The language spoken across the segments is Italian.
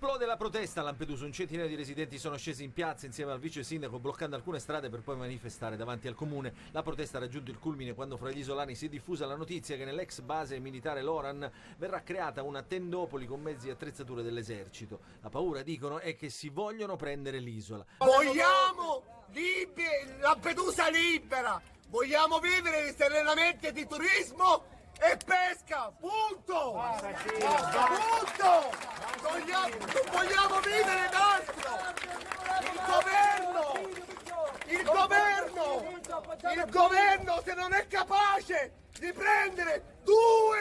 Esplode la protesta a Lampedusa, un centinaio di residenti sono scesi in piazza insieme al vice sindaco bloccando alcune strade per poi manifestare davanti al comune. La protesta ha raggiunto il culmine quando fra gli isolani si è diffusa la notizia che nell'ex base militare Loran verrà creata una tendopoli con mezzi e attrezzature dell'esercito. La paura, dicono, è che si vogliono prendere l'isola. Vogliamo Lampedusa libera! Vogliamo vivere serenamente di turismo e pesca! Punto! Punto! Non vogliamo vivere d'altro! Il governo se non è capace di prendere 2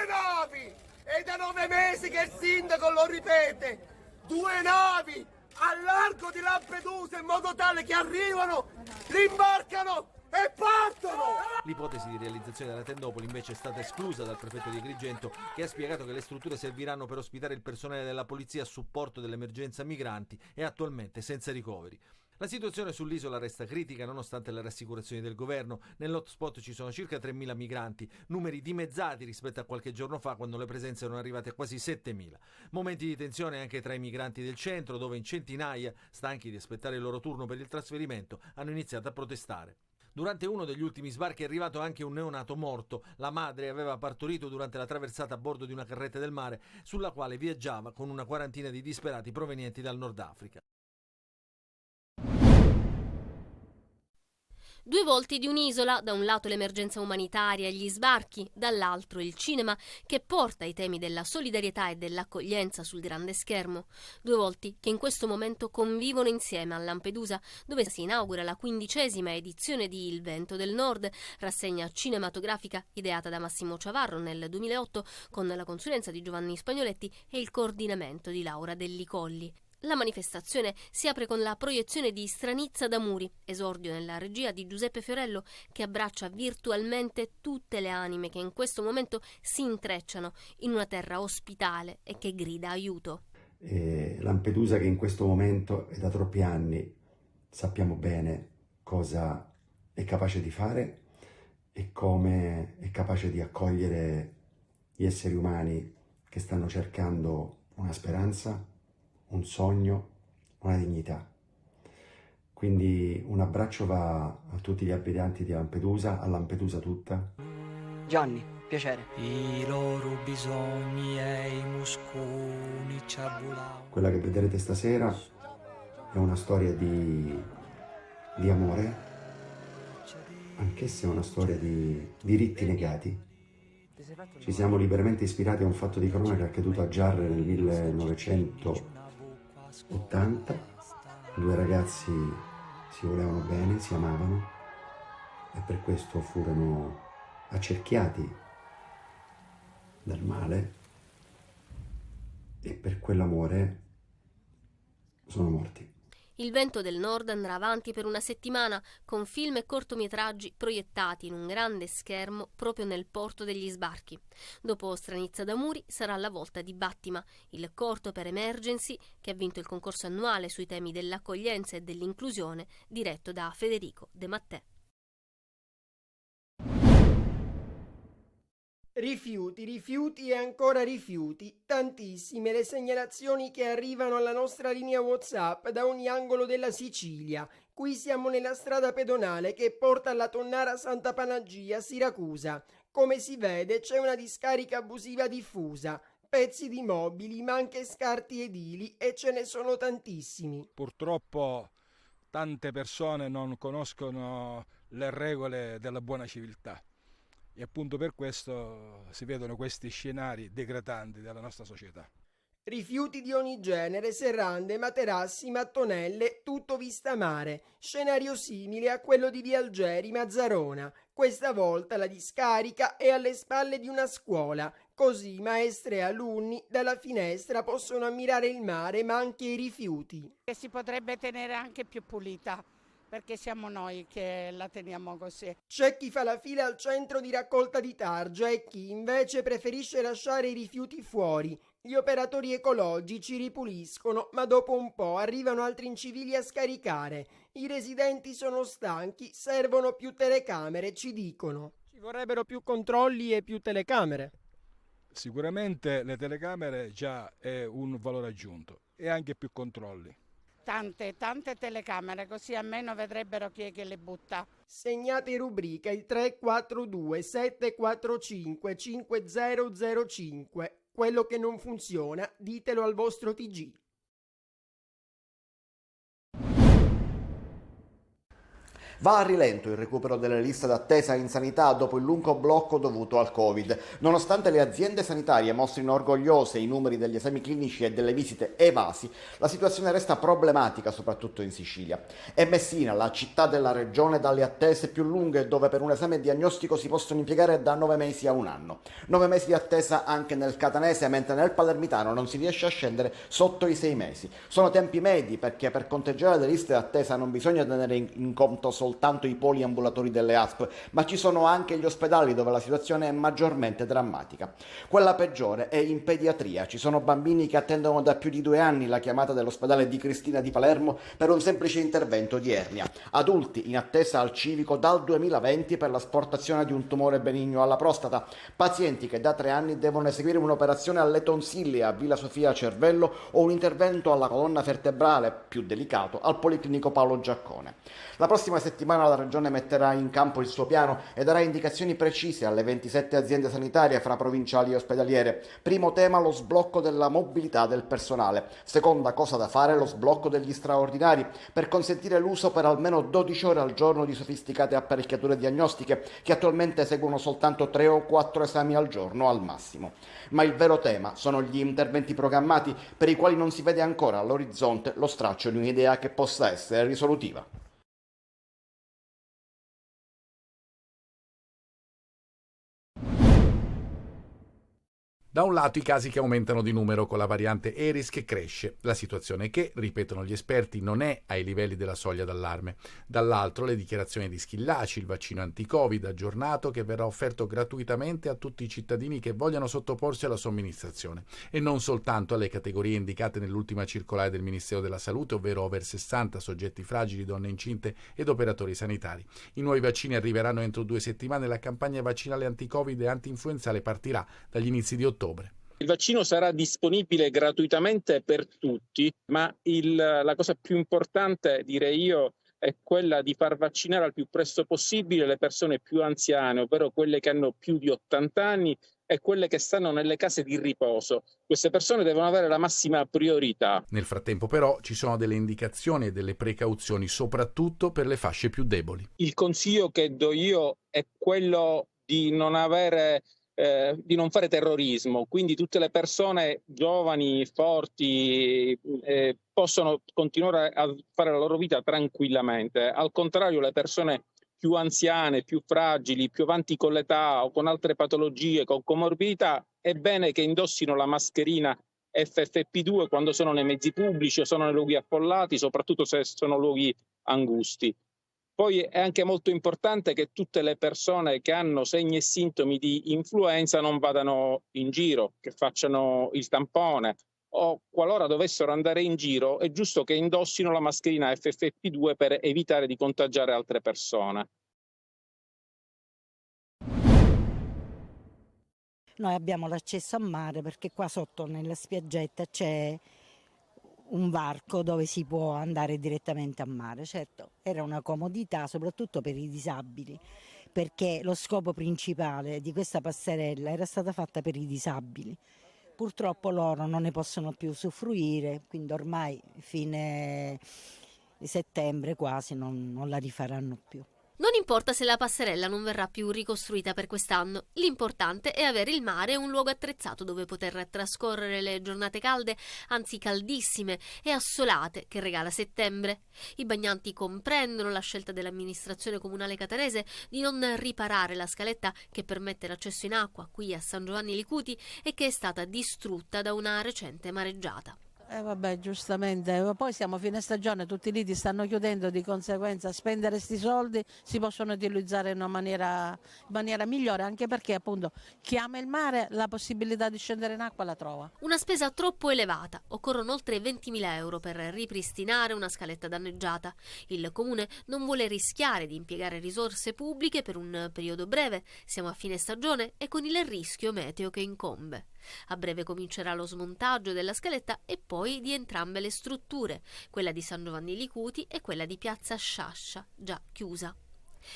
navi! È da 9 mesi che il sindaco lo ripete! 2 navi al largo di Lampedusa in modo tale che arrivano, rimbarcano e partono! L'ipotesi di realizzazione della tendopoli invece è stata esclusa dal prefetto di Agrigento, che ha spiegato che le strutture serviranno per ospitare il personale della polizia a supporto dell'emergenza migranti e attualmente senza ricoveri. La situazione sull'isola resta critica nonostante le rassicurazioni del governo. Nell'hotspot ci sono circa 3.000 migranti, numeri dimezzati rispetto a qualche giorno fa quando le presenze erano arrivate a quasi 7.000. Momenti di tensione anche tra i migranti del centro, dove in centinaia, stanchi di aspettare il loro turno per il trasferimento, hanno iniziato a protestare. Durante uno degli ultimi sbarchi è arrivato anche un neonato morto. La madre aveva partorito durante la traversata a bordo di una carretta del mare, sulla quale viaggiava con una quarantina di disperati provenienti dal Nord Africa. Due volti di un'isola, da un lato l'emergenza umanitaria e gli sbarchi, dall'altro il cinema che porta i temi della solidarietà e dell'accoglienza sul grande schermo. Due volti che in questo momento convivono insieme a Lampedusa, dove si inaugura la 15ª edizione di Il Vento del Nord, rassegna cinematografica ideata da Massimo Ciavarro nel 2008 con la consulenza di Giovanni Spagnoletti e il coordinamento di Laura Delli Colli. La manifestazione si apre con la proiezione di Stranizza da Muri, esordio nella regia di Giuseppe Fiorello, che abbraccia virtualmente tutte le anime che in questo momento si intrecciano in una terra ospitale e che grida aiuto. Lampedusa, che in questo momento e da troppi anni sappiamo bene cosa è capace di fare e come è capace di accogliere gli esseri umani che stanno cercando una speranza, un sogno, una dignità. Quindi un abbraccio va a tutti gli abitanti di Lampedusa, a Lampedusa tutta. Gianni, piacere. I loro bisogni e i musconi ciabulau. Quella che vedrete stasera è una storia di amore, anch'essa è una storia di diritti negati. Ci siamo liberamente ispirati a un fatto di cronaca accaduto a Giarre nel 1980. 2 ragazzi si volevano bene, si amavano e per questo furono accerchiati dal male e per quell'amore sono morti. Il Vento del Nord andrà avanti per una settimana con film e cortometraggi proiettati in un grande schermo proprio nel porto degli sbarchi. Dopo Stranizza da Muri sarà la volta di Battima, il corto per Emergency che ha vinto il concorso annuale sui temi dell'accoglienza e dell'inclusione, diretto da Federico De Mattè. Rifiuti e ancora rifiuti. Tantissime le segnalazioni che arrivano alla nostra linea WhatsApp da ogni angolo della Sicilia. Qui siamo nella strada pedonale che porta alla Tonnara Santa Panagia, Siracusa. Come si vede c'è una discarica abusiva diffusa. Pezzi di mobili, ma anche scarti edili e ce ne sono tantissimi. Purtroppo tante persone non conoscono le regole della buona civiltà. E appunto per questo si vedono questi scenari degradanti della nostra società. Rifiuti di ogni genere, serrande, materassi, mattonelle, tutto vista mare. Scenario simile a quello di Via Algeri, Mazzarona. Questa volta la discarica è alle spalle di una scuola. Così maestre e alunni dalla finestra possono ammirare il mare ma anche i rifiuti. E si potrebbe tenere anche più pulita, perché siamo noi che la teniamo così. C'è chi fa la fila al centro di raccolta di targa e chi invece preferisce lasciare i rifiuti fuori. Gli operatori ecologici ripuliscono, ma dopo un po' arrivano altri incivili a scaricare. I residenti sono stanchi, servono più telecamere, ci dicono. Ci vorrebbero più controlli e più telecamere. Sicuramente le telecamere già è un valore aggiunto. e anche più controlli. Tante telecamere, così almeno vedrebbero chi è che le butta. Segnate in rubrica il 342 745 5005. Quello che non funziona, ditelo al vostro TG. Va a rilento il recupero delle liste d'attesa in sanità dopo il lungo blocco dovuto al Covid. Nonostante le aziende sanitarie mostrino orgogliose i numeri degli esami clinici e delle visite evasi, la situazione resta problematica soprattutto in Sicilia. È Messina, la città della regione dalle attese più lunghe, dove per un esame diagnostico si possono impiegare da 9 mesi a un anno. 9 mesi di attesa anche nel catanese, mentre nel palermitano non si riesce a scendere sotto i 6 mesi. Sono tempi medi perché per conteggiare le liste d'attesa non bisogna tenere in conto soltanto i poliambulatori delle ASP, ma ci sono anche gli ospedali dove la situazione è maggiormente drammatica. Quella peggiore è in pediatria. Ci sono bambini che attendono da più di 2 anni la chiamata dell'ospedale di Cristina di Palermo per un semplice intervento di ernia. Adulti in attesa al civico dal 2020 per l'asportazione di un tumore benigno alla prostata. Pazienti che da 3 anni devono eseguire un'operazione alle tonsille a Villa Sofia Cervello o un intervento alla colonna vertebrale, più delicato, al Policlinico Paolo Giaccone. La prossima settimana la Regione metterà in campo il suo piano e darà indicazioni precise alle 27 aziende sanitarie fra provinciali e ospedaliere. Primo tema, lo sblocco della mobilità del personale. Seconda cosa da fare, lo sblocco degli straordinari per consentire l'uso per almeno 12 ore al giorno di sofisticate apparecchiature diagnostiche che attualmente eseguono soltanto 3 o 4 esami al giorno al massimo. Ma il vero tema sono gli interventi programmati per i quali non si vede ancora all'orizzonte lo straccio di un'idea che possa essere risolutiva. Da un lato i casi che aumentano di numero con la variante Eris che cresce, la situazione che, ripetono gli esperti, non è ai livelli della soglia d'allarme. Dall'altro le dichiarazioni di Schillaci, il vaccino anti-Covid aggiornato che verrà offerto gratuitamente a tutti i cittadini che vogliano sottoporsi alla somministrazione e non soltanto alle categorie indicate nell'ultima circolare del Ministero della Salute, ovvero over 60, soggetti fragili, donne incinte ed operatori sanitari. I nuovi vaccini arriveranno entro 2 settimane e la campagna vaccinale anti-Covid e anti-influenzale partirà dagli inizi di ottobre. Il vaccino sarà disponibile gratuitamente per tutti, ma la cosa più importante, direi io, è quella di far vaccinare al più presto possibile le persone più anziane, ovvero quelle che hanno più di 80 anni e quelle che stanno nelle case di riposo. Queste persone devono avere la massima priorità. Nel frattempo però ci sono delle indicazioni e delle precauzioni, soprattutto per le fasce più deboli. Il consiglio che do io è quello di non fare terrorismo, quindi tutte le persone giovani, forti, possono continuare a fare la loro vita tranquillamente. Al contrario, le persone più anziane, più fragili, più avanti con l'età o con altre patologie, con comorbidità, è bene che indossino la mascherina FFP2 quando sono nei mezzi pubblici o sono nei luoghi affollati, soprattutto se sono luoghi angusti. Poi è anche molto importante che tutte le persone che hanno segni e sintomi di influenza non vadano in giro, che facciano il tampone o qualora dovessero andare in giro è giusto che indossino la mascherina FFP2 per evitare di contagiare altre persone. Noi abbiamo l'accesso a mare perché qua sotto nella spiaggetta c'è un varco dove si può andare direttamente a mare. Certo, era una comodità soprattutto per i disabili, perché lo scopo principale di questa passerella era stata fatta per i disabili. Purtroppo loro non ne possono più usufruire, quindi ormai fine settembre quasi non la rifaranno più. Non importa se la passerella non verrà più ricostruita per quest'anno, l'importante è avere il mare e un luogo attrezzato dove poter trascorrere le giornate calde, anzi caldissime e assolate che regala settembre. I bagnanti comprendono la scelta dell'amministrazione comunale catanese di non riparare la scaletta che permette l'accesso in acqua qui a San Giovanni Licuti e che è stata distrutta da una recente mareggiata. Vabbè, giustamente, poi siamo a fine stagione, tutti i lidi stanno chiudendo, di conseguenza spendere questi soldi si possono utilizzare in una maniera migliore, anche perché appunto chi ama il mare la possibilità di scendere in acqua la trova. Una spesa troppo elevata, occorrono oltre 20.000 euro per ripristinare una scaletta danneggiata. Il comune non vuole rischiare di impiegare risorse pubbliche per un periodo breve, siamo a fine stagione e con il rischio meteo che incombe. A breve comincerà lo smontaggio della scaletta e poi di entrambe le strutture, quella di San Giovanni Licuti e quella di Piazza Sciascia, già chiusa.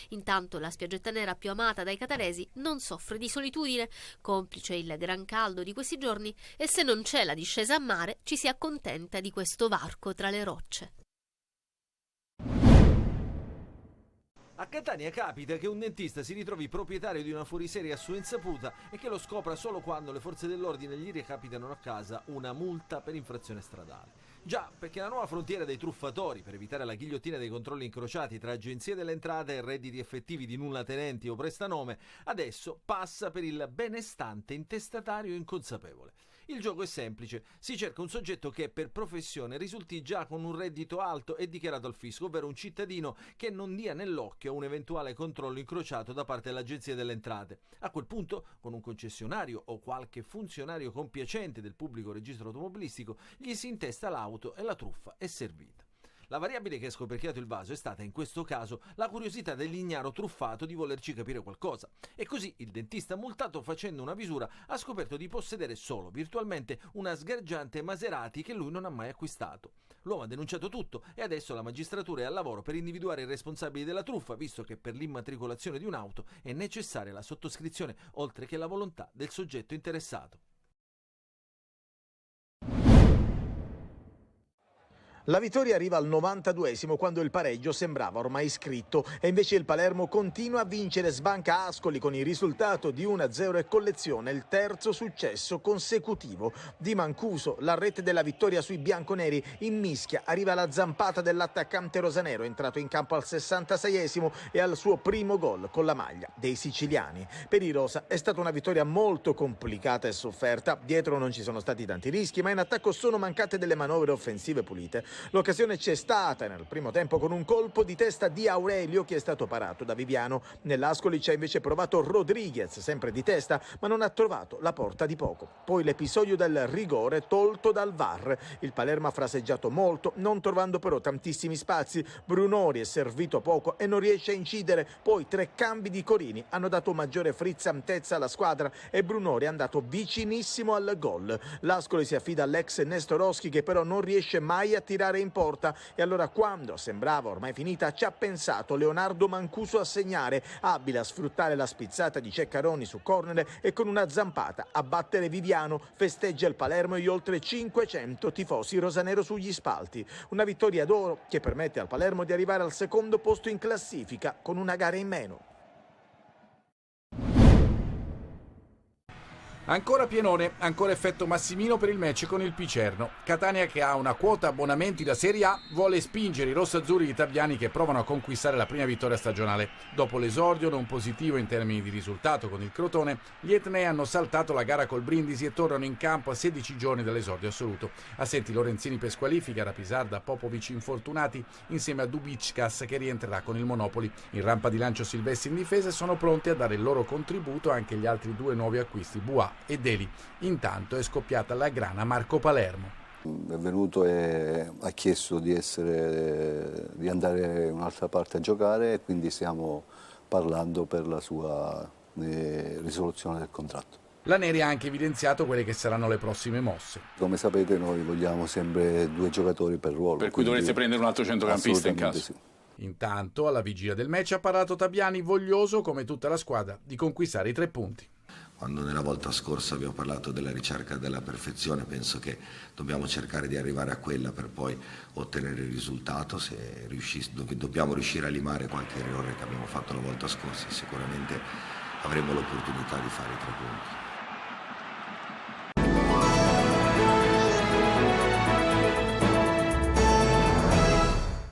Intanto la spiaggetta nera più amata dai catanesi non soffre di solitudine, complice il gran caldo di questi giorni, e se non c'è la discesa a mare ci si accontenta di questo varco tra le rocce. A Catania capita che un dentista si ritrovi proprietario di una fuoriserie a sua insaputa e che lo scopra solo quando le forze dell'ordine gli recapitano a casa una multa per infrazione stradale. Già, perché la nuova frontiera dei truffatori, per evitare la ghigliottina dei controlli incrociati tra agenzie delle entrate e redditi effettivi di nullatenenti o prestanome, adesso passa per il benestante intestatario inconsapevole. Il gioco è semplice, si cerca un soggetto che per professione risulti già con un reddito alto e dichiarato al fisco, ovvero un cittadino che non dia nell'occhio a un eventuale controllo incrociato da parte dell'Agenzia delle Entrate. A quel punto, con un concessionario o qualche funzionario compiacente del pubblico registro automobilistico, gli si intesta l'auto e la truffa è servita. La variabile che ha scoperchiato il vaso è stata, in questo caso, la curiosità dell'ignaro truffato di volerci capire qualcosa. E così il dentista multato, facendo una visura, ha scoperto di possedere solo, virtualmente, una sgargiante Maserati che lui non ha mai acquistato. L'uomo ha denunciato tutto e adesso la magistratura è al lavoro per individuare i responsabili della truffa, visto che per l'immatricolazione di un'auto è necessaria la sottoscrizione, oltre che la volontà del soggetto interessato. La vittoria arriva al 92esimo, quando il pareggio sembrava ormai scritto, e invece il Palermo continua a vincere, sbanca Ascoli con il risultato di 1-0 e colleziona il terzo successo consecutivo. Di Mancuso, la rete della vittoria sui bianconeri, in mischia arriva la zampata dell'attaccante rosanero, entrato in campo al 66esimo e al suo primo gol con la maglia dei siciliani. Per i rosa è stata una vittoria molto complicata e sofferta, dietro non ci sono stati tanti rischi, ma in attacco sono mancate delle manovre offensive pulite. L'occasione c'è stata nel primo tempo con un colpo di testa di Aurelio che è stato parato da Viviano. Nell'Ascoli ci ha invece provato Rodriguez, sempre di testa, ma non ha trovato la porta di poco. Poi l'episodio del rigore tolto dal VAR. Il Palermo ha fraseggiato molto, non trovando però tantissimi spazi. Brunori è servito poco e non riesce a incidere. Poi 3 cambi di Corini hanno dato maggiore frizzantezza alla squadra e Brunori è andato vicinissimo al gol. L'Ascoli si affida all'ex Nestorowski, che però non riesce mai a tirare in porta, e allora, quando sembrava ormai finita, ci ha pensato Leonardo Mancuso a segnare, abile a sfruttare la spizzata di Ceccaroni su corner e con una zampata a battere Viviano. Festeggia il Palermo e gli oltre 500 tifosi rosanero sugli spalti. Una vittoria d'oro che permette al Palermo di arrivare al secondo posto in classifica con una gara in meno. Ancora pienone, ancora effetto Massimino per il match con il Picerno. Catania, che ha una quota abbonamenti da Serie A, vuole spingere i rossazzurri italiani che provano a conquistare la prima vittoria stagionale. Dopo l'esordio non positivo in termini di risultato con il Crotone, gli etnei hanno saltato la gara col Brindisi e tornano in campo a 16 giorni dall'esordio assoluto. Assenti Lorenzini per squalifica, Rapisarda, Popovic infortunati, insieme a Dubickas che rientrerà con il Monopoli. In rampa di lancio Silvestri in difesa e sono pronti a dare il loro contributo anche gli altri 2 nuovi acquisti, Buà e Deli. Intanto è scoppiata la grana Marco Palermo. È venuto e ha chiesto di andare in un'altra parte a giocare, e quindi stiamo parlando per la sua risoluzione del contratto. La Neri ha anche evidenziato quelle che saranno le prossime mosse. Come sapete, noi vogliamo sempre 2 giocatori per ruolo. Per cui dovreste prendere un altro centrocampista in caso. Sì. Intanto, alla vigilia del match, ha parlato Tabiani, voglioso, come tutta la squadra, di conquistare i 3 punti. Quando nella volta scorsa abbiamo parlato della ricerca della perfezione, penso che dobbiamo cercare di arrivare a quella per poi ottenere il risultato. Se dobbiamo riuscire a limare qualche errore che abbiamo fatto la volta scorsa, sicuramente avremo l'opportunità di fare i 3 punti.